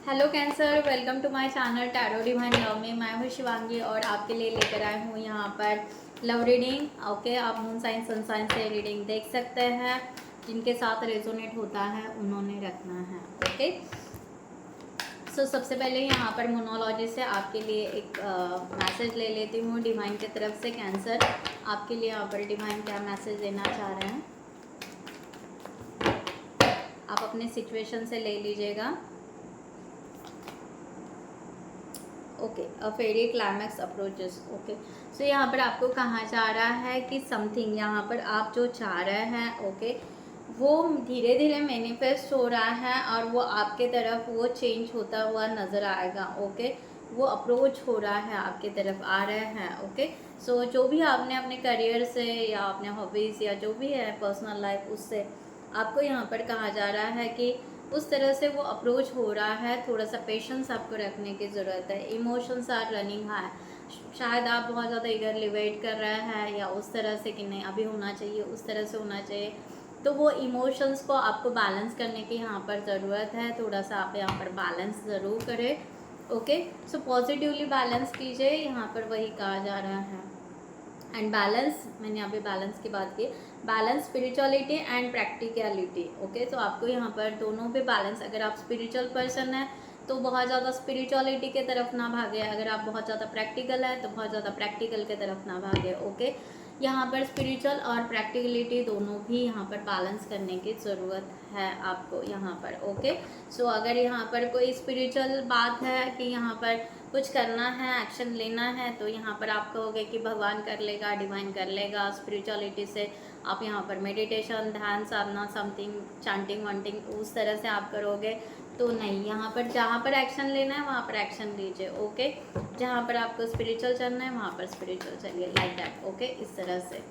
Hello Cancer, welcome to my channel Tarot Divine Love में। मैं हूँ शिवांगी और आपके लिए लेकर आई हूँ यहाँ पर लव रीडिंग। ओके, आप मून साइन सन साइन से रीडिंग देख सकते हैं। जिनके साथ रेजोनेट होता है उन्होंने रखना है। ओके, सो सबसे पहले यहाँ पर मोनोलॉजी से आपके लिए एक मैसेज ले लेती हूँ डिवाइन की तरफ से। कैंसर, आपके लिए यहाँ पर डिवाइन क्या मैसेज देना चाह रहे हैं, आप अपने सिचुएशन से ले लीजिएगा। ओके, अ फेरी क्लाइमैक्स अप्रोचेस। ओके, सो यहाँ पर आपको कहा जा रहा है कि समथिंग यहाँ पर आप जो चाह रहे हैं, ओके, वो धीरे धीरे मैनिफेस्ट हो रहा है और वो आपके तरफ वो चेंज होता हुआ नज़र आएगा। ओके, वो अप्रोच हो रहा है, आपके तरफ आ रहे हैं। ओके, सो जो भी आपने अपने करियर से या अपने हॉबीज़ या जो भी है पर्सनल लाइफ, उससे आपको यहाँ पर कहा जा रहा है कि उस तरह से वो अप्रोच हो रहा है। थोड़ा सा पेशेंस आपको रखने की ज़रूरत है। इमोशंस आर रनिंग हाई, शायद आप बहुत ज़्यादा इगरली वेट कर रहे हैं या उस तरह से कि नहीं अभी होना चाहिए, उस तरह से होना चाहिए। तो वो इमोशंस को आपको बैलेंस करने की यहाँ पर ज़रूरत है। थोड़ा सा आप यहाँ पर बैलेंस ज़रूर करें। ओके, सो पॉजिटिवली बैलेंस कीजिए, यहाँ पर वही कहा जा रहा है। एंड बैलेंस, मैंने अभी बैलेंस की बात की, balance spirituality and practicality. Okay, तो आपको यहाँ पर दोनों पे बैलेंस, अगर आप स्पिरिचुअल पर्सन है तो बहुत ज़्यादा स्पिरिचुअलिटी के तरफ ना भागे, अगर आप बहुत ज़्यादा प्रैक्टिकल है तो बहुत ज़्यादा प्रैक्टिकल के तरफ ना भागे। ओके, यहाँ पर स्पिरिचुअल और प्रैक्टिकलिटी दोनों भी यहाँ पर बैलेंस करने की ज़रूरत है आपको यहाँ पर। ओके, सो अगर यहाँ पर कोई स्पिरिचुअल बात है कि यहाँ पर कुछ करना है, एक्शन लेना है, तो यहाँ पर आप कहोगे कि भगवान कर लेगा, डिवाइन कर लेगा। स्पिरिचुअलिटी से आप यहाँ पर मेडिटेशन, ध्यान, साधना, समथिंग, चैंटिंग वांटिंग उस तरह से आप करोगे तो नहीं। यहाँ पर जहाँ पर एक्शन लेना है वहाँ पर एक्शन लीजिए। ओके, जहाँ पर आपको स्पिरिचुअल चलना है वहाँ पर स्पिरिचुअल चलिए, लाइक दैट। ओके, इस तरह से।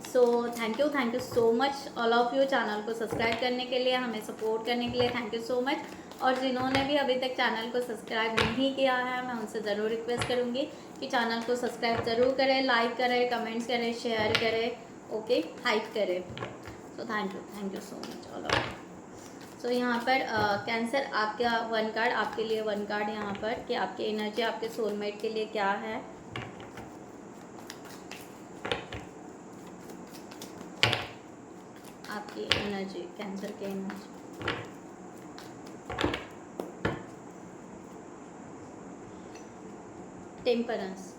सो thank you so much all of you, channel को सब्सक्राइब करने के लिए, हमें सपोर्ट करने के लिए थैंक यू सो मच। और जिन्होंने भी अभी तक चैनल को सब्सक्राइब नहीं किया है, मैं उनसे ज़रूर रिक्वेस्ट करूँगी कि चैनल को सब्सक्राइब ज़रूर करें, लाइक करें, कमेंट्स करें, शेयर करें। ओके, हाइप करें। So thank you so much all of. So यहाँ पर कैंसर, आपका वन कार्ड, आपके लिए वन कार्ड यहाँ पर कि आपकी एनर्जी आपके सोलमेट के लिए क्या है। आपकी एनर्जी, कैंसर की एनर्जी। टेम्परेंस।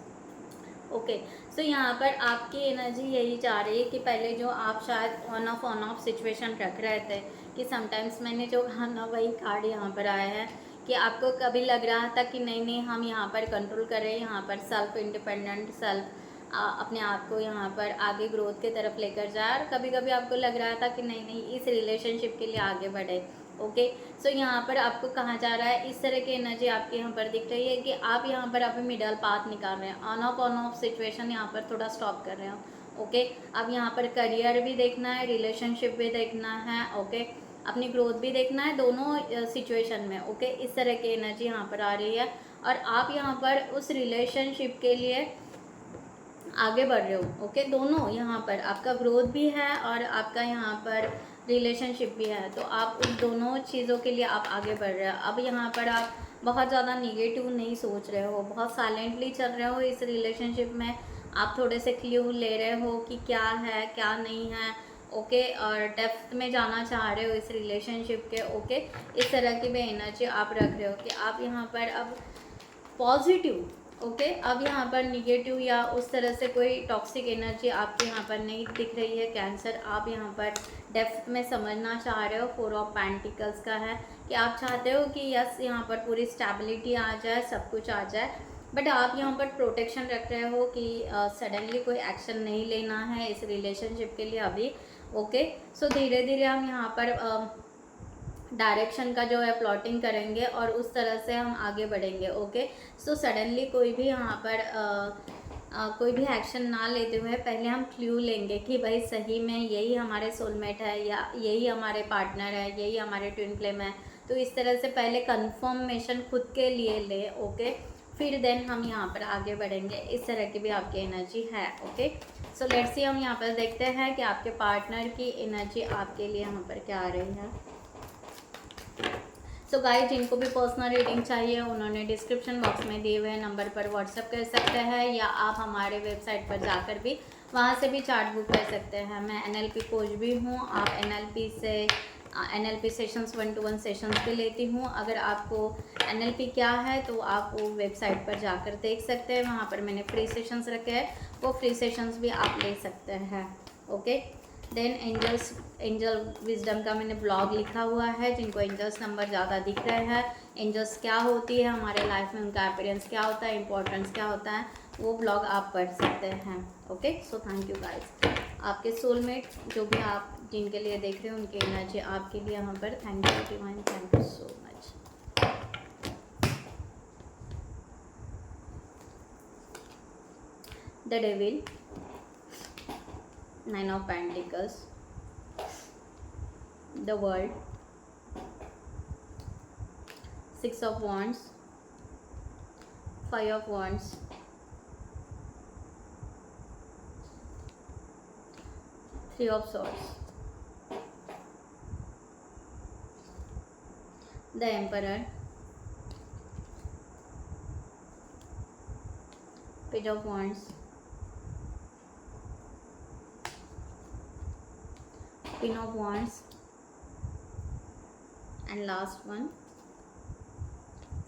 ओके, सो यहाँ पर आपकी एनर्जी यही चाह रही है कि पहले जो आप शायद ऑन ऑफ सिचुएशन रख रहे थे कि समटाइम्स, मैंने जो कहा ना वही कार्ड यहाँ पर आया है कि आपको कभी लग रहा था कि नहीं नहीं हम यहाँ पर कंट्रोल करें, यहाँ पर सेल्फ इंडिपेंडेंट, सेल्फ अपने आप को यहाँ पर आगे ग्रोथ की तरफ लेकर जाए। और कभी कभी आपको लग रहा था कि नहीं नहीं इस रिलेशनशिप के लिए आगे बढ़े। ओके, सो यहाँ पर आपको कहा जा रहा है, इस तरह की एनर्जी आपके यहाँ पर दिख रही है कि आप यहाँ पर अभी मिडल पाथ निकाल रहे हैं। ऑन ऑफ सिचुएशन यहाँ पर थोड़ा स्टॉप कर रहे हो। ओके, अब यहाँ पर करियर भी देखना है, रिलेशनशिप भी देखना है। ओके, अपनी ग्रोथ भी देखना है, दोनों सिचुएशन में। ओके, इस तरह की एनर्जी यहाँ पर आ रही है और आप यहाँ पर उस रिलेशनशिप के लिए आगे बढ़ रहे हो। ओके, दोनों यहाँ पर आपका ग्रोथ भी है और आपका यहाँ पर रिलेशनशिप भी है, तो आप उन दोनों चीज़ों के लिए आप आगे बढ़ रहे हो। अब यहाँ पर आप बहुत ज़्यादा निगेटिव नहीं सोच रहे हो, बहुत साइलेंटली चल रहे हो इस रिलेशनशिप में। आप थोड़े से क्ल्यू ले रहे हो कि क्या है क्या नहीं है। ओके, और डेप्थ में जाना चाह रहे हो इस रिलेशनशिप के। ओके, इस तरह की भी एनर्जी आप रख रहे हो कि आप यहाँ पर अब पॉजिटिव। ओके, अब यहाँ पर निगेटिव या उस तरह से कोई टॉक्सिक एनर्जी आपके यहाँ पर नहीं दिख रही है। कैंसर, आप यहाँ पर डेप्थ में समझना चाह रहे हो। 4 ऑफ पेंटिकल्स का है कि आप चाहते हो कि यस यहाँ पर पूरी स्टेबिलिटी आ जाए, सब कुछ आ जाए, बट आप यहाँ पर प्रोटेक्शन रख रहे हो कि सडनली कोई एक्शन नहीं लेना है इस रिलेशनशिप के लिए अभी। ओके, सो धीरे धीरे हम यहाँ पर डायरेक्शन का जो है प्लॉटिंग करेंगे और उस तरह से हम आगे बढ़ेंगे। ओके, सो सडनली कोई भी यहाँ पर कोई भी एक्शन ना लेते हुए पहले हम क्ल्यू लेंगे कि भाई सही में यही हमारे सोलमेट है या यही हमारे पार्टनर है, यही हमारे ट्विन फ्लेम है। तो इस तरह से पहले कंफर्मेशन खुद के लिए ले। ओके, फिर देन हम यहाँ पर आगे बढ़ेंगे। इस तरह की भी आपकी एनर्जी है। ओके, सो लेट्स सी, हम यहाँ पर देखते हैं कि आपके पार्टनर की एनर्जी आपके लिए यहाँ पर क्या आ रही है। सो गाइस, जिनको भी पर्सनल रीडिंग चाहिए उन्होंने डिस्क्रिप्शन बॉक्स में दिए हुए नंबर पर व्हाट्सअप कर सकते हैं, या आप हमारे वेबसाइट पर जाकर भी वहाँ से भी चार्ट बुक कर सकते हैं। मैं NLP कोच भी हूँ। आप NLP सेशंस 1-to-1 सेशंस भी लेती हूँ। अगर आपको NLP क्या है तो आप वो वेबसाइट पर जाकर देख सकते हैं, वहाँ पर मैंने फ्री सेशंस रखे हैं, वो फ्री सेशंस भी आप ले सकते हैं। ओके, देन एंजल विजडम का मैंने ब्लॉग लिखा हुआ है, जिनको एंजल्स नंबर ज़्यादा दिख रहे हैं, एंजल्स क्या होती है हमारे लाइफ में, उनका अपीयरेंस क्या होता है, इंपॉर्टेंस क्या होता है, वो ब्लॉग आप पढ़ सकते हैं। Okay, so thank you guys. आपके सोलमेट जो भी आप जिनके लिए देख रहे हैं उनकी एनर्जी आपके लिए यहाँ पर। Thank you divine, thank you so much. The devil, 9 of Pentacles, the World, 6 of Wands, 5 of Wands, Three of Swords, the Emperor, Page of Wands, Queen of Wands, and last one,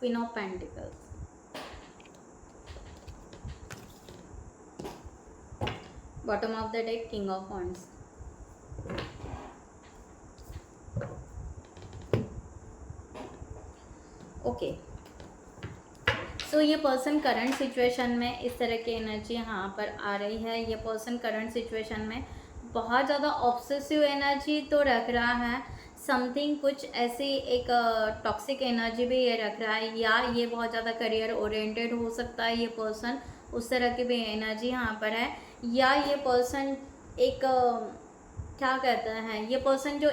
Queen of Pentacles. Bottom of the deck, King of Wands. Okay, so ये person current situation में इस तरह की energy यहाँ पर आ रही है। ये पर्सन करंट सिचुएशन में बहुत ज़्यादा ऑब्सेसिव एनर्जी तो रख रहा है, समथिंग कुछ ऐसी एक टॉक्सिक एनर्जी भी ये रख रहा है, या ये बहुत ज़्यादा करियर ओरिएंटेड हो सकता है। ये पर्सन उस तरह की भी एनर्जी यहाँ पर है, या ये पर्सन एक क्या कहते हैं, ये पर्सन जो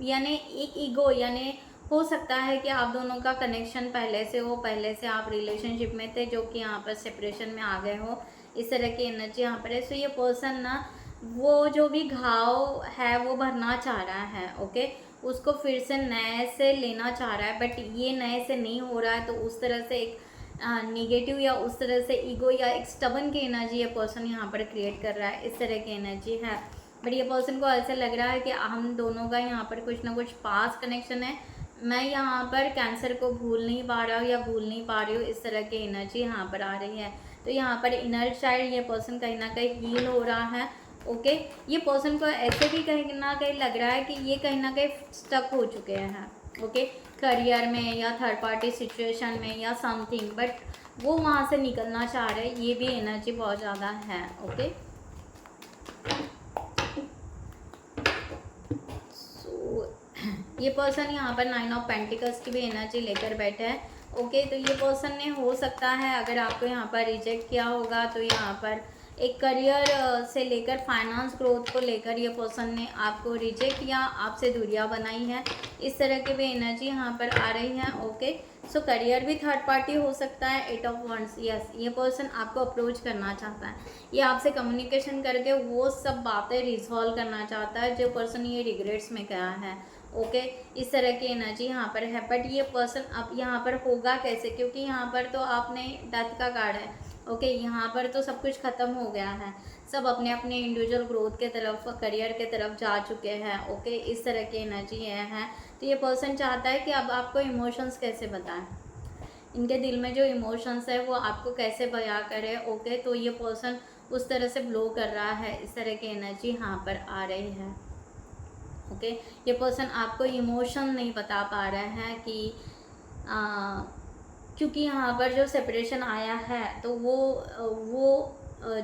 यानी एक ईगो, यानी हो सकता है कि आप दोनों का कनेक्शन पहले से हो, पहले से आप रिलेशनशिप में थे, जो कि यहाँ पर सेपरेशन में आ गए हो, इस तरह की एनर्जी यहाँ पर है। सो ये पर्सन ना वो जो भी घाव है वो भरना चाह रहा है, ओके, उसको फिर से नए से लेना चाह रहा है, बट ये नए से नहीं हो रहा है। तो उस तरह से एक निगेटिव या उस तरह से ईगो या एक स्टबन की एनर्जी ये पर्सन यहाँ पर क्रिएट कर रहा है, इस तरह की एनर्जी है। बट ये पर्सन को ऐसा लग रहा है कि हम दोनों का यहाँ पर कुछ ना कुछ पास कनेक्शन है, मैं यहाँ पर कैंसर को भूल नहीं पा रहा हूँ या भूल नहीं पा रही हूँ, इस तरह की एनर्जी यहाँ पर आ रही है। तो यहाँ पर इनर चाइल्ड ये पर्सन कहीं ना कहीं हील हो रहा है। ओके, ये पर्सन को ऐसे भी कहीं ना कहीं लग रहा है कि ये कहीं ना कहीं स्टक हो चुके हैं, ओके, करियर में या थर्ड पार्टी सिचुएशन में या समथिंग, बट वो वहाँ से निकलना चाह रहे हैं। ये भी एनर्जी बहुत ज़्यादा है। ओके, ये पर्सन यहाँ पर 9 ऑफ पेंटिकल्स की भी एनर्जी लेकर बैठे हैं। ओके, तो ये पर्सन ने हो सकता है अगर आपको यहाँ पर रिजेक्ट किया होगा, तो यहाँ पर एक करियर से लेकर फाइनेंस ग्रोथ को लेकर ये पर्सन ने आपको रिजेक्ट या आपसे दूरियां बनाई है, इस तरह की भी एनर्जी यहाँ पर आ रही है। ओके, सो करियर भी थर्ड पार्टी हो सकता है। 8 ऑफ वंड्स, यस, ये पर्सन आपको अप्रोच करना चाहता है, ये आपसे कम्युनिकेशन करके वो सब बातें रिजॉल्व करना चाहता है जो पर्सन ये रिग्रेट्स में गया है। ओके, इस तरह की एनर्जी यहाँ पर है। बट ये पर्सन अब यहाँ पर होगा कैसे, क्योंकि यहाँ पर तो आपने डेथ का कार्ड है। ओके, यहाँ पर तो सब कुछ ख़त्म हो गया है, सब अपने अपने इंडिविजुअल ग्रोथ के तरफ, करियर के तरफ जा चुके हैं। ओके, इस तरह की एनर्जी है। तो ये पर्सन चाहता है कि अब आपको इमोशंस कैसे बताएं, इनके दिल में जो इमोशंस है वो आपको कैसे बयां करे। ओके, तो ये पर्सन उस तरह से ब्लो कर रहा है, इस तरह की एनर्जी यहाँ पर आ रही है। ओके, ये पर्सन आपको इमोशन नहीं बता पा रहा है कि क्योंकि यहाँ पर जो सेपरेशन आया है तो वो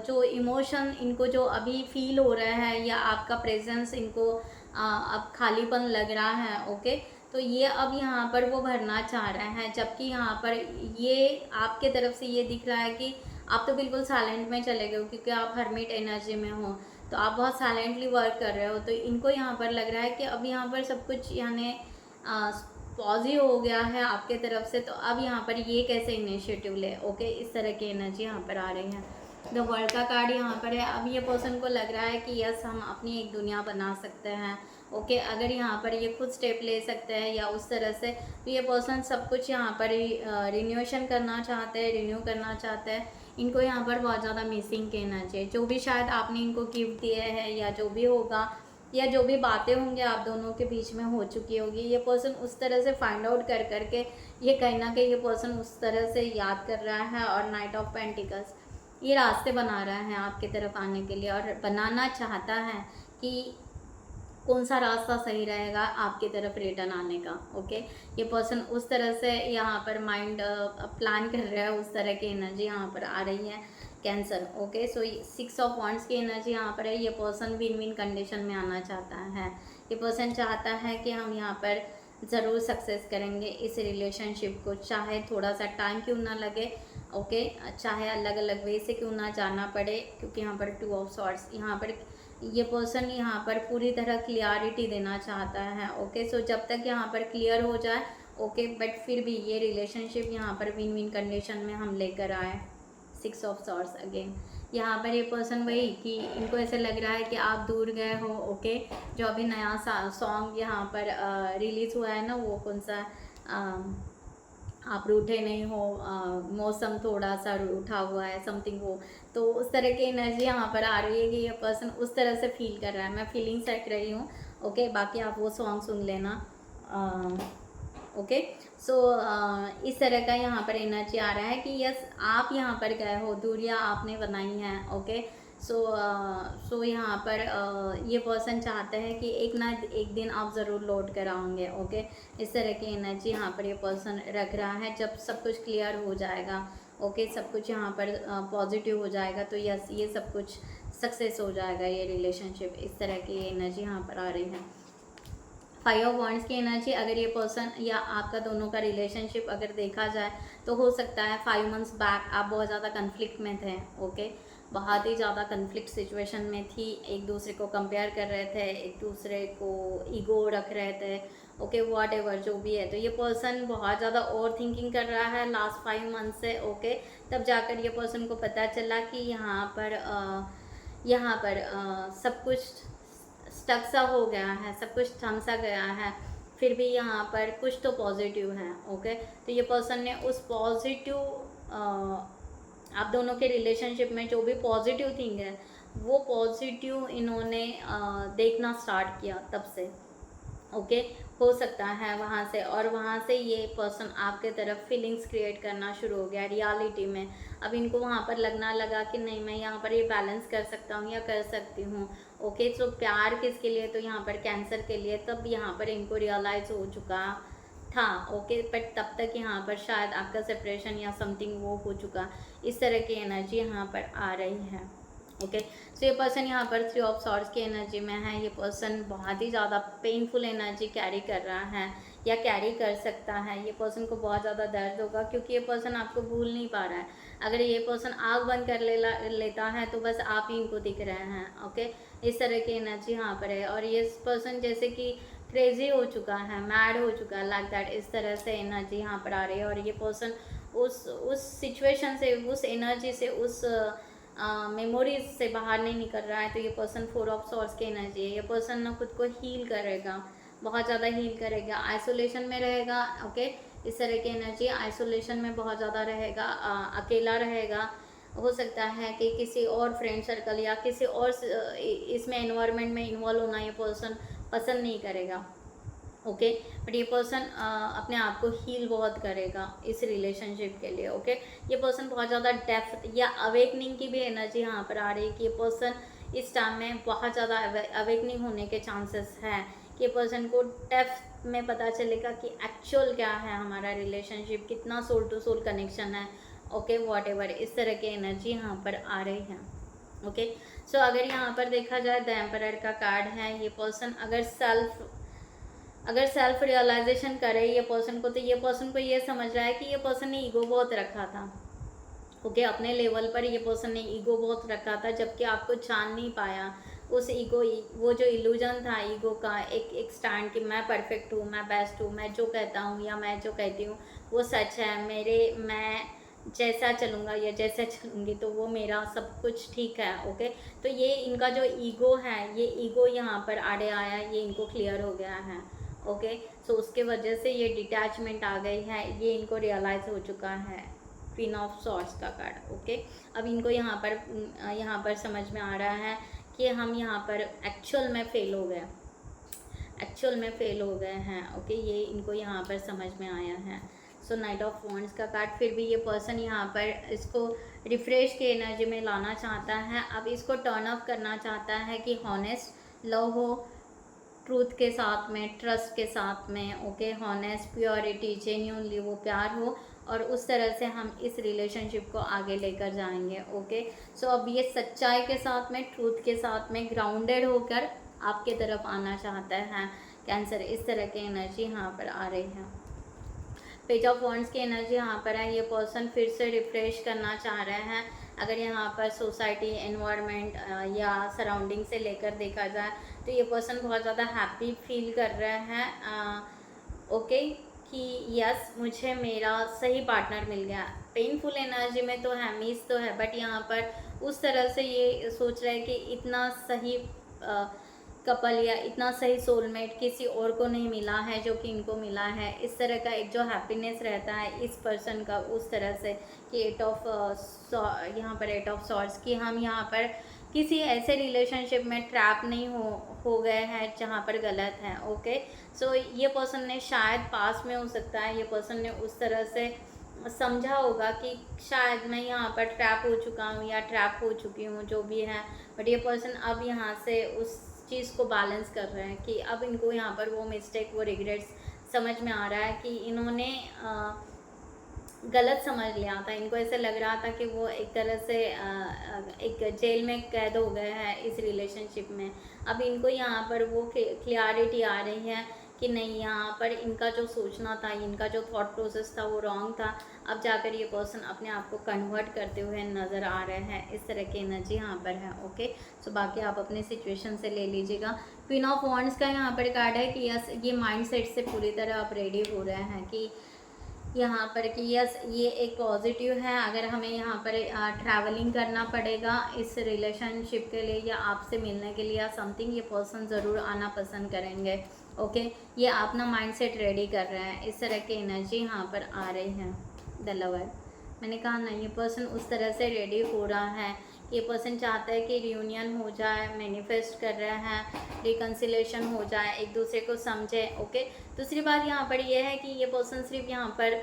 जो इमोशन इनको जो अभी फील हो रहा है, या आपका प्रेजेंस इनको अब खालीपन लग रहा है। ओके, तो ये अब यहाँ पर वो भरना चाह रहे हैं, जबकि यहाँ पर ये आपके तरफ से ये दिख रहा है कि आप तो बिल्कुल साइलेंट में चले गए हो, क्योंकि आप हर्मिट एनर्जी में हो, तो आप बहुत साइलेंटली वर्क कर रहे हो। तो इनको यहाँ पर लग रहा है कि अब यहाँ पर सब कुछ यानी पॉजिटिव हो गया है आपके तरफ से, तो अब यहाँ पर ये कैसे इनिशिएटिव ले। ओके, इस तरह की एनर्जी यहाँ पर आ रही है। द वर्ल्ड का कार्ड यहाँ पर है। अब ये पर्सन को लग रहा है कि यस हम अपनी एक दुनिया बना सकते हैं। ओके अगर यहाँ पर ये खुद स्टेप ले सकते हैं या उस तरह से, तो ये पर्सन सब कुछ यहाँ पर रिन्यूएशन करना चाहते हैं, रिन्यू करना चाहते हैं। इनको यहाँ पर बहुत ज़्यादा मिसिंग कहना चाहिए, जो भी शायद आपने इनको गिफ्ट दिए हैं या जो भी होगा या जो भी बातें होंगी आप दोनों के बीच में हो चुकी होगी, ये पर्सन उस तरह से फाइंड आउट कर करके ये कहीं ना कहीं ये पर्सन उस तरह से याद कर रहा है। और नाइट ऑफ पेंटिकल्स ये रास्ते बना रहा है आपकी तरफ आने के लिए और बनाना चाहता है कि कौन सा रास्ता सही रहेगा आपकी तरफ रिटर्न आने का। ओके ये पर्सन उस तरह से यहाँ पर माइंड प्लान कर रहा है, उस तरह की एनर्जी यहाँ पर आ रही है cancer. Okay so 6 of wands की एनर्जी यहाँ पर है। ये पर्सन विन विन कंडीशन में आना चाहता है। ये पर्सन चाहता है कि हम यहाँ पर ज़रूर सक्सेस करेंगे इस रिलेशनशिप को, चाहे थोड़ा सा टाइम क्यों ना लगे। ओके चाहे अलग अलग वे से क्यों ना जाना पड़े, क्योंकि यहाँ पर 2 ऑफ सॉर्ड्स यहाँ पर ये पर्सन यहाँ पर पूरी तरह क्लियरिटी देना चाहता है। ओके सो जब तक यहाँ पर क्लियर हो जाए ओके बट फिर भी ये रिलेशनशिप यहाँ पर विन विन कंडीशन में हम लेकर आए। 6 ऑफ सॉर्ड्स अगेन यहाँ पर ये पर्सन वही कि इनको ऐसे लग रहा है कि आप दूर गए हो। ओके जो अभी नया सॉन्ग यहाँ पर रिलीज़ हुआ है ना, वो कौन सा आप रूठे नहीं हो, मौसम थोड़ा सा रूठा हुआ है समथिंग, वो तो उस तरह की एनर्जी यहाँ पर आ रही है कि ये पर्सन उस तरह से फील कर रहा है। मैं फीलिंग्स रख रही हूँ। ओके बाकी आप वो सॉन्ग सुन लेना। ओके सो इस तरह का यहाँ पर एनर्जी आ रहा है कि यस आप यहाँ पर गए हो, दूरियाँ आपने बनाई हैं। ओके सो यहाँ पर ये पर्सन चाहते हैं कि एक ना एक दिन आप ज़रूर लौट कर आओगे। ओके इस तरह की एनर्जी यहाँ पर ये पर्सन रख रहा है। जब सब कुछ क्लियर हो जाएगा ओके सब कुछ यहाँ पर पॉजिटिव हो जाएगा तो यस ये सब कुछ सक्सेस हो जाएगा ये रिलेशनशिप। इस तरह की एनर्जी यहाँ पर आ रही है। 5 ऑफ वांड्स की एनर्जी अगर ये पर्सन या आपका दोनों का रिलेशनशिप अगर देखा जाए तो हो सकता है 5 मंथ्स बैक आप बहुत ज़्यादा कन्फ्लिक्ट में थे। ओके बहुत ही ज़्यादा कन्फ्लिक्ट सिचुएशन में थी, एक दूसरे को कंपेयर कर रहे थे, एक दूसरे को ईगो रख रहे थे। ओके वॉट एवर जो भी है, तो ये पर्सन बहुत ज़्यादा ओवर थिंकिंग कर रहा है लास्ट 5 मंथ से। ओके तब जाकर ये पर्सन को पता चला कि यहाँ पर सब कुछ स्टक सा हो गया है, सब कुछ थम सा गया है, फिर भी यहाँ पर कुछ तो पॉजिटिव है। ओके तो ये पर्सन ने उस पॉजिटिव आप दोनों के रिलेशनशिप में जो भी पॉजिटिव थिंग है वो पॉजिटिव इन्होंने देखना स्टार्ट किया तब से। ओके हो सकता है वहाँ से, और वहाँ से ये पर्सन आपके तरफ फीलिंग्स क्रिएट करना शुरू हो गया रियलिटी में। अब इनको वहाँ पर लगना लगा कि नहीं मैं यहाँ पर ये बैलेंस कर सकता हूँ या कर सकती हूँ। ओके सो प्यार किसके लिए, तो यहाँ पर कैंसर के लिए। तब यहाँ पर इनको रियलाइज़ हो चुका था। ओके बट तब तक यहाँ पर शायद आपका सेपरेशन या समथिंग वो हो चुका। इस तरह की एनर्जी यहाँ पर आ रही है। ओके सो ये पर्सन यहाँ पर 3 ऑफ सॉर्ड्स की एनर्जी में है। ये पर्सन बहुत ही ज़्यादा पेनफुल एनर्जी कैरी कर रहा है या कैरी कर सकता है। ये पर्सन को बहुत ज़्यादा दर्द होगा क्योंकि ये पर्सन आपको भूल नहीं पा रहा है। अगर ये पर्सन आँख बंद कर लेता है तो बस आप ही इनको दिख रहे हैं। ओके इस तरह की एनर्जी यहाँ पर है। और ये पर्सन जैसे कि क्रेजी हो चुका है, मैड हो चुका है, लाइक दैट इस तरह से एनर्जी यहाँ पर आ रही है। और ये पर्सन उस सिचुएशन से, उस एनर्जी से, उस मेमोरीज से बाहर नहीं निकल रहा है। तो ये पर्सन 4 ऑफ सॉर्ड्स की एनर्जी है। ये पर्सन ना खुद को हील करेगा, बहुत ज़्यादा हील करेगा, आइसोलेशन में रहेगा। ओके इस तरह की एनर्जी आइसोलेशन में बहुत ज़्यादा रहेगा, अकेला रहेगा। हो सकता है कि किसी और फ्रेंड सर्कल या किसी और इसमें एनवायरनमेंट में इन्वॉल्व होना ये पर्सन पसंद नहीं करेगा। ओके बट ये पर्सन अपने आप को हील बहुत करेगा इस रिलेशनशिप के लिए। ओके ये पर्सन बहुत ज़्यादा डेप्थ या अवेकनिंग की भी एनर्जी यहाँ पर आ रही है कि ये पर्सन इस टाइम में बहुत ज़्यादा अवेकनिंग होने के चांसेस हैं कि ये पर्सन को डेप्थ में पता चलेगा कि एक्चुअल क्या है हमारा रिलेशनशिप, कितना सोल टू सोल कनेक्शन है। ओके वॉट एवर इस तरह की एनर्जी यहाँ पर आ रही है। ओके सो अगर यहाँ पर देखा जाए द एम्परर का कार्ड है। ये पर्सन अगर सेल्फ रियलाइजेशन करे ये पर्सन को, तो ये पर्सन को ये समझ रहा है कि ये पर्सन ने ईगो बहुत रखा था। ओके अपने लेवल पर ये पर्सन ने ईगो बहुत रखा था, जबकि आपको जान नहीं पाया उस ईगो, वो जो इल्यूजन था ईगो का, एक स्टैंड कि मैं परफेक्ट हूँ, मैं बेस्ट हूँ, मैं जो कहता हूँ या मैं जो कहती हूँ वो सच है, जैसा चलूँगा या जैसे चलूँगी तो वो मेरा सब कुछ ठीक है। ओके, तो ये इनका जो ईगो है, ये ईगो यहाँ पर आड़े आया, ये इनको क्लियर हो गया है। ओके, सो उसके वजह से ये डिटैचमेंट आ गई है, ये इनको रियलाइज़ हो चुका है। क्वीन ऑफ सॉर्ड्स का कार्ड। ओके, अब इनको यहाँ पर समझ में आ रहा है कि हम यहाँ पर एक्चुअल में फेल हो गए, एक्चुअल में फेल हो गए हैं। ओके, ये इनको यहाँ पर समझ में आया है। सो नाइट ऑफ वॉन्ड्स का कार्ड, फिर भी ये पर्सन यहाँ पर इसको रिफ्रेश की एनर्जी में लाना चाहता है। अब इसको टर्न अप करना चाहता है कि हॉनेस्ट लव हो, ट्रूथ के साथ में, ट्रस्ट के साथ में। ओके, हॉनेस्ट, प्योरिटी, जेन्यूनली वो प्यार हो, और उस तरह से हम इस रिलेशनशिप को आगे लेकर जाएंगे। ओके, सो अब ये सच्चाई के साथ में, ट्रूथ के साथ में, ग्राउंडेड होकर आपके तरफ आना चाहता है कैंसर। इस तरह की एनर्जी यहाँ पर आ रही है। पेज ऑफ वॉन्ड्स की एनर्जी यहाँ पर है। ये पर्सन फिर से रिफ्रेश करना चाह रहे हैं। अगर यहाँ पर सोसाइटी, एनवायरनमेंट या सराउंडिंग से लेकर देखा जाए तो ये पर्सन बहुत ज़्यादा हैप्पी फील कर रहे हैं। ओके, कि यस, मुझे मेरा सही पार्टनर मिल गया। पेनफुल एनर्जी में तो है, मिस तो है, बट यहाँ पर उस तरह से ये सोच रहे हैं कि इतना सही कपल या इतना सही सोलमेट किसी और को नहीं मिला है जो कि इनको मिला है। इस तरह का एक जो हैप्पीनेस रहता है इस पर्सन का, उस तरह से कि यहाँ पर 8 ऑफ सॉर्ड्स, कि हम यहाँ पर किसी ऐसे रिलेशनशिप में ट्रैप नहीं हो गए हैं जहाँ पर गलत है। ओके, सो ये पर्सन ने शायद पास में, हो सकता है ये पर्सन ने उस तरह से समझा होगा कि शायद मैं यहाँ पर ट्रैप हो चुका हूँ या ट्रैप हो चुकी हूँ, जो भी है। बट ये पर्सन अब यहाँ से उस चीज़ को बैलेंस कर रहे हैं कि अब इनको यहाँ पर वो मिस्टेक, वो रिग्रेट्स समझ में आ रहा है कि इन्होंने गलत समझ लिया था। इनको ऐसे लग रहा था कि वो एक तरह से एक जेल में कैद हो गए हैं इस रिलेशनशिप में। अब इनको यहाँ पर वो क्लियरिटी आ रही है कि नहीं, यहाँ पर इनका जो सोचना था, इनका जो थॉट प्रोसेस था वो रॉन्ग था। अब जाकर ये पर्सन अपने आप को कन्वर्ट करते हुए नज़र आ रहे हैं। इस तरह की एनर्जी यहाँ पर है। ओके, सो बाकी आप अपने सिचुएशन से ले लीजिएगा। क्वीन ऑफ वॉन्ड्स का यहाँ पर कार्ड है कि यस, ये माइंडसेट से पूरी तरह आप रेडी हो रहे हैं कि यहाँ पर कि यस, ये एक पॉजिटिव है। अगर हमें यहाँ पर ट्रैवलिंग करना पड़ेगा इस रिलेशनशिप के लिए या आपसे मिलने के लिए या समथिंग, ये पर्सन ज़रूर आना पसंद करेंगे। ओके, ये अपना माइंडसेट रेडी कर रहे हैं। इस तरह की एनर्जी यहाँ पर आ रही है। द लवर, मैंने कहा ना, ये पर्सन उस तरह से रेडी हो रहा है। ये पर्सन चाहता है कि रियूनियन हो जाए, मैनिफेस्ट कर रहे हैं, रिकन्सिलेशन हो जाए, एक दूसरे को समझे। ओके, दूसरी बात यहाँ पर ये है कि ये पर्सन सिर्फ यहाँ पर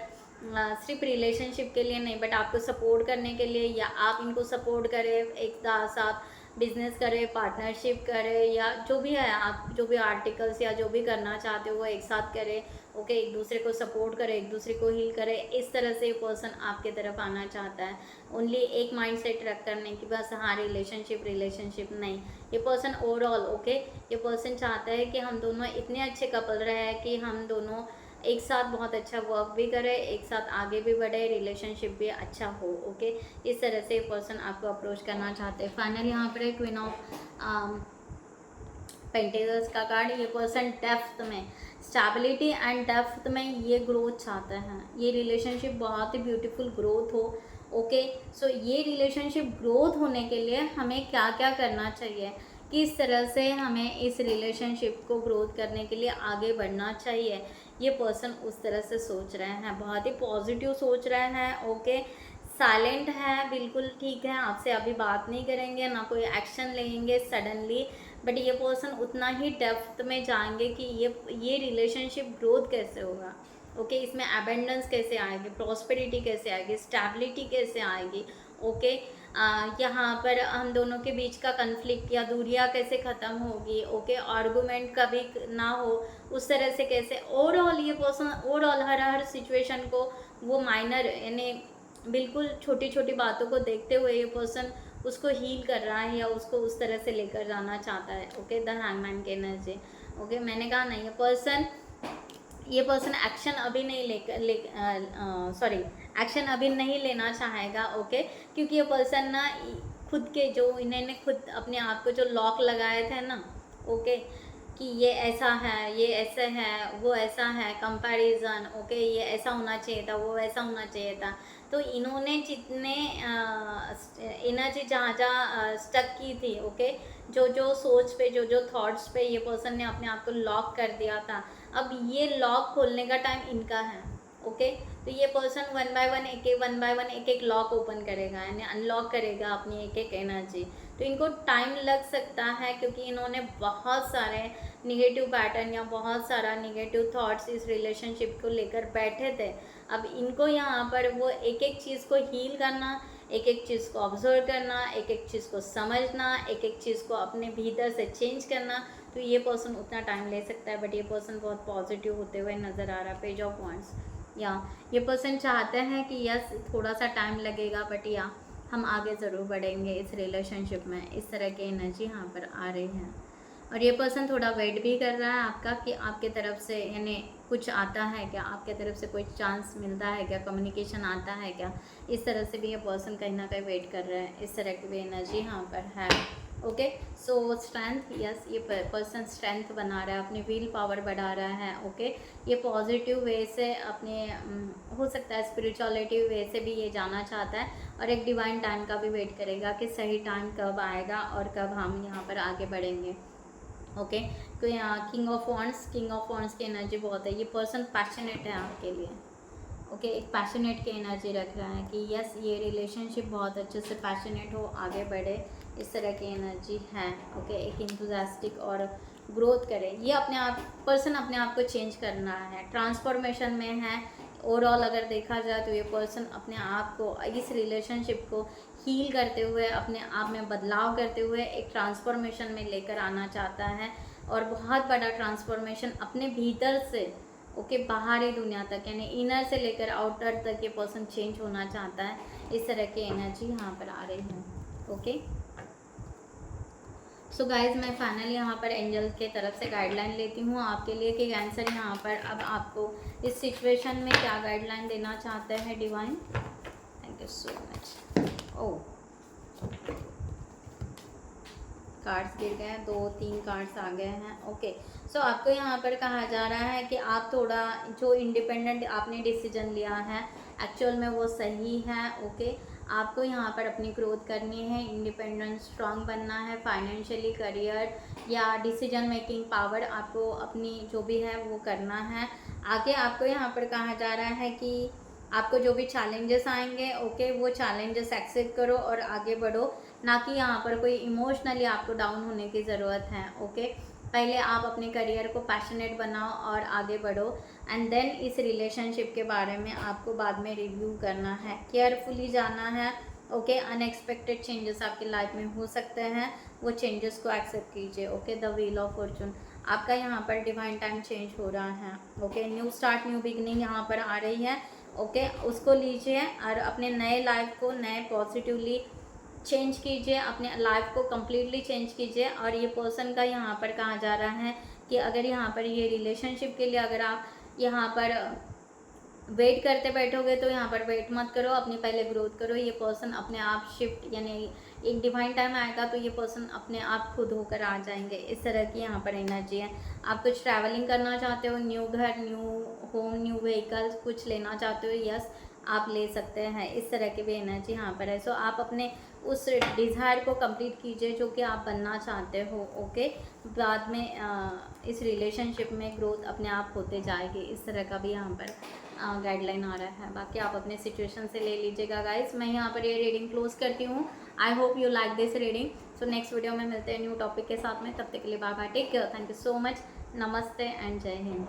सिर्फ रिलेशनशिप के लिए नहीं, बट आपको सपोर्ट करने के लिए, या आप इनको सपोर्ट करें, एक साथ बिजनेस करें, पार्टनरशिप करें, या जो भी है, आप जो भी आर्टिकल्स या जो भी करना चाहते हो वो एक साथ करें। ओके, एक दूसरे को सपोर्ट करें, एक दूसरे को हील करें। इस तरह से ये पर्सन आपके तरफ आना चाहता है। ओनली एक माइंडसेट रख कर नहीं कि बस हाँ रिलेशनशिप नहीं। ये पर्सन ओवरऑल, ओके, ये पर्सन चाहता है कि हम दोनों इतने अच्छे कपल रहे कि हम दोनों एक साथ बहुत अच्छा वर्क भी करें, एक साथ आगे भी बढ़े, रिलेशनशिप भी अच्छा हो। ओके, इस तरह से पर्सन आपको अप्रोच करना चाहते हैं। फाइनल यहाँ पर क्वीन ऑफ पेंटिकल्स का कार्ड, ये पर्सन डेप्थ में, स्टेबिलिटी एंड डेप्थ में ये ग्रोथ चाहते हैं। ये रिलेशनशिप बहुत ही ब्यूटीफुल ग्रोथ हो। ओके, सो ये रिलेशनशिप ग्रोथ होने के लिए हमें क्या क्या करना चाहिए, किस तरह से हमें इस रिलेशनशिप को ग्रोथ करने के लिए आगे बढ़ना चाहिए, ये पर्सन उस तरह से सोच रहे हैं। बहुत ही पॉजिटिव सोच रहे हैं। ओके, साइलेंट है, बिल्कुल ठीक है, आपसे अभी बात नहीं करेंगे, ना कोई एक्शन लेंगे सडनली, बट ये पर्सन उतना ही डेप्थ में जाएंगे कि ये रिलेशनशिप ग्रोथ कैसे होगा। ओके, इसमें अबेंडेंस कैसे आएगी, प्रॉस्पेरिटी कैसे आएगी, स्टेबिलिटी कैसे आएगी। ओके, यहाँ पर हम दोनों के बीच का कन्फ्लिक्ट या दूरियाँ कैसे ख़त्म होगी। ओके, आर्गूमेंट कभी ना हो, उस तरह से कैसे ओवरऑल ये पर्सन, ओवरऑल हर सिचुएशन को वो माइनर, यानी बिल्कुल छोटी छोटी बातों को देखते हुए ये पर्सन उसको हील कर रहा है या उसको उस तरह से लेकर जाना चाहता है। ओके, द हैंगमैन की एनर्जी। ओके, मैंने कहा नहीं, ये पर्सन एक्शन अभी नहीं एक्शन अभी नहीं लेना चाहेगा। ओके, क्योंकि ये पर्सन ना खुद के जो इन्होंने खुद अपने आप को जो लॉक लगाए थे ना, ओके, कि ये ऐसा है, ये ऐसे है, वो ऐसा है, कंपैरिजन, ओके, ये ऐसा होना चाहिए था, वो ऐसा होना चाहिए था। तो इन्होंने जितने एनर्जी जहाँ जहाँ स्टक की थी, ओके, जो जो सोच पे, जो जो थॉट्स पे ये पर्सन ने अपने आप को लॉक कर दिया था, अब ये लॉक खोलने का टाइम इनका है। ओके, तो ये पर्सन वन बाय वन एक एक लॉक ओपन करेगा, यानी अनलॉक करेगा अपनी एक एक एनर्जी। तो इनको टाइम लग सकता है, क्योंकि इन्होंने बहुत सारे निगेटिव पैटर्न या बहुत सारा निगेटिव थॉट्स इस रिलेशनशिप को लेकर बैठे थे। अब इनको यहाँ पर वो एक एक चीज़ को हील करना, एक एक चीज़ को ऑब्जर्व करना, एक एक चीज़ को समझना, एक एक चीज़ को अपने भीतर से चेंज करना, तो ये पर्सन उतना टाइम ले सकता है। बट ये पर्सन बहुत पॉजिटिव होते हुए नज़र आ रहा है। पेज ऑफ वॉन्ड्स, या ये पर्सन चाहते हैं कि यस थोड़ा सा टाइम लगेगा, बट या हम आगे ज़रूर बढ़ेंगे इस रिलेशनशिप में। इस तरह की एनर्जी यहाँ पर आ रही है। और ये पर्सन थोड़ा वेट भी कर रहा है आपका, कि आपके तरफ से यानी कुछ आता है क्या, आपके तरफ से कोई चांस मिलता है क्या, कम्युनिकेशन आता है क्या। इस तरह से भी ये पर्सन कहीं ना कहीं वेट कर रहा है। इस तरह की भी एनर्जी यहाँ पर है। ओके, सो स्ट्रेंथ, यस, ये पर्सन स्ट्रेंथ बना रहा है, अपनी विल पावर बढ़ा रहा है। ओके, ये पॉजिटिव वे से अपने हो सकता है स्पिरिचुअलिटी वे से भी ये जाना चाहता है, और एक डिवाइन टाइम का भी वेट करेगा कि सही टाइम कब आएगा और कब हम यहाँ पर आगे बढ़ेंगे। ओके, तो यहाँ किंग ऑफ वॉन्ड्स की एनर्जी बहुत है। ये पर्सन पैशनेट है आपके लिए। ओके, एक पैशनेट की एनर्जी रख रहा है कि यस ये रिलेशनशिप बहुत अच्छे से पैशनेट हो, आगे बढ़े, इस तरह की एनर्जी है। ओके, एक इंथुजियास्टिक और ग्रोथ करे। ये अपने आप पर्सन अपने आप को चेंज करना है, ट्रांसफॉर्मेशन में है। ओवरऑल अगर देखा जाए तो ये पर्सन अपने आप को, इस रिलेशनशिप को हील करते हुए, अपने आप में बदलाव करते हुए एक ट्रांसफॉर्मेशन में लेकर आना चाहता है, और बहुत बड़ा ट्रांसफॉर्मेशन अपने भीतर से ओके बाहरी दुनिया तक, यानी इनर से लेकर आउटर तक ये पर्सन चेंज होना चाहता है। इस तरह की एनर्जी यहाँ पर आ रही है। ओके, सो गाइज मैं फाइनली यहाँ पर एंजल के तरफ से गाइडलाइन लेती हूँ आपके लिए कि आंसर यहाँ पर अब आपको इस सिचुएशन में क्या गाइडलाइन देना चाहते हैं divine. Thank you so much. Oh, cards गिर गए हैं, 2-3 कार्ड्स आ गए हैं। ओके, सो आपको यहाँ पर कहा जा रहा है कि आप थोड़ा जो इंडिपेंडेंट आपने डिसीजन लिया है एक्चुअल में वो सही है। ओके, आपको यहाँ पर अपनी ग्रोथ करनी है, इंडिपेंडेंट स्ट्रांग बनना है, फाइनेंशियली, करियर या डिसीजन मेकिंग पावर आपको अपनी जो भी है वो करना है। आगे आपको यहाँ पर कहा जा रहा है कि आपको जो भी चैलेंजेस आएंगे, ओके, वो चैलेंजेस एक्सेप्ट करो और आगे बढ़ो, ना कि यहाँ पर कोई इमोशनली आपको डाउन होने की ज़रूरत है। ओके, पहले आप अपने करियर को पैशनेट बनाओ और आगे बढ़ो, एंड देन इस रिलेशनशिप के बारे में आपको बाद में रिव्यू करना है, केयरफुली जाना है। ओके, अनएक्सपेक्टेड चेंजेस आपकी लाइफ में हो सकते हैं, वो चेंजेस को एक्सेप्ट कीजिए। Okay, the wheel of Fortune, आपका यहाँ पर डिवाइन टाइम चेंज हो रहा है। Okay, new start, new beginning यहाँ पर आ रही है। ओके, उसको लीजिए और अपने नए लाइफ को नए पॉजिटिवली चेंज कीजिए, अपने लाइफ को कम्प्लीटली चेंज कीजिए। और ये पर्सन का यहाँ पर कहा जा रहा है कि अगर यहाँ पर ये रिलेशनशिप के लिए अगर आप यहाँ पर वेट करते बैठोगे तो यहाँ पर वेट मत करो, अपनी पहले ग्रोथ करो। ये पर्सन अपने आप शिफ्ट, यानी एक डिवाइन टाइम आएगा तो ये पर्सन अपने आप खुद होकर आ जाएंगे। इस तरह की यहाँ पर एनर्जी है। आप कुछ ट्रैवलिंग करना चाहते हो, न्यू घर, न्यू होम, न्यू व्हीकल कुछ लेना चाहते हो, यस आप ले सकते हैं। इस तरह की भी एनर्जी यहाँ पर है। सो आप अपने उस डिज़ायर को कंप्लीट कीजिए जो कि आप बनना चाहते हो। ओके, बाद में इस रिलेशनशिप में ग्रोथ अपने आप होते जाएगी। इस तरह का भी यहाँ पर गाइडलाइन आ रहा है। बाकी आप अपने सिचुएशन से ले लीजिएगा गाइस। मैं यहाँ पर ये रीडिंग क्लोज करती हूँ। I hope you like this reading. So next video में मिलते हैं न्यू टॉपिक के साथ में। तब तक के लिए bye bye, take care, thank you so much, नमस्ते एंड जय हिंद।